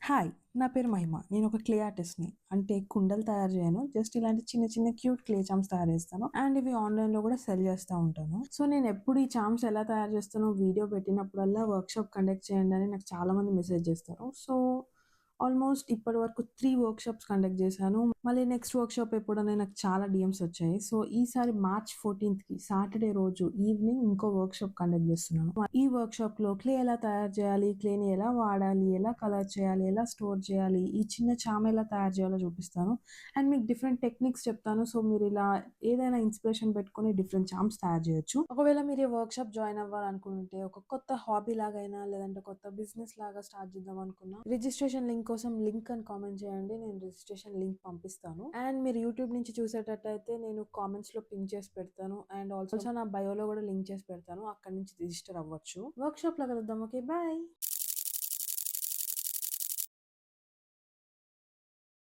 Hi! నా పేరు మహిమ. నేనొక క్లే ఆర్టిస్ట్‌ని. అంటే కుండలు తయారు చేయను. జస్ట్ ఇలాంటి చిన్న చిన్న క్యూట్ క్లే చార్మ్స్ తయారు చేస్తాను. అండ్ ఇవి ఆన్‌లైన్‌లో కూడా సెల్ చేస్తా ఉంటాను. సో, నేనెప్పుడు ఈ చార్మ్స్ ఎలా తయారు చేస్తానో వీడియో పెట్టినప్పుడల్లా వర్క్‌షాప్ కండక్ట్ చేయండి అని నాకు చాలామంది మెసేజ్ చేస్తారు. సో, ఆల్మోస్ట్ ఇప్పటివరకు 3 వర్క్‌షాప్స్ కండక్ట్ చేశాను. మళ్ళీ నెక్స్ట్ వర్క్‌షాప్ ఎప్పుడని నాకు చాలా డీఎమ్స్ వచ్చాయి. సో, ఈసారి మార్చ్ 14థ్‌కి సాటర్‌డే రోజు ఈవినింగ్ ఇంకో వర్క్‌షాప్ కండక్ట్ చేస్తున్నాను. ఈ వర్క్‌షాప్‌లో క్లే ఎలా తయారు చేయాలి, క్లేని ఎలా వాడాలి, ఎలా కలర్ చేయాలి, ఎలా స్టోర్ చేయాలి, ఈ చిన్న చామ ఎలా తయారు చేయాలో చూపిస్తాను. అండ్ మీకు డిఫరెంట్ టెక్నిక్స్ చెప్తాను. సో, మీరిలా ఏదైనా ఇన్స్‌పిరేషన్ పెట్టుకొని డిఫరెంట్ చార్మ్స్ తయారు చేయొచ్చు. ఒకవేళ మీరు ఈ వర్క్‌షాప్ జాయిన్ అవ్వాలనుకుంటే ఒక కొత్త హాబీ లాగైనా లేదంటే కొత్త బిజినెస్ లాగా స్టార్ట్ చేద్దాం అనుకున్నా రిజిస్ట్రేషన్ లింక్ కోసం లింక్ అని కామెంట్ చేయండి. నేను రిజిస్ట్రేషన్ లింక్ పంపిస్తాను. అండ్ మీరు యూట్యూబ్ నుంచి చూసేటట్టయితే నేను కామెంట్స్‌లో పిన్ చేసి పెడతాను. అండ్ ఆల్సో నా బయోలో కూడా లింక్ చేసి పెడతాను. అక్కడి నుంచి రిజిస్టర్ అవ్వచ్చు. వర్క్‌షాప్‌లో కలుద్దాం. ఓకే. బాయ్.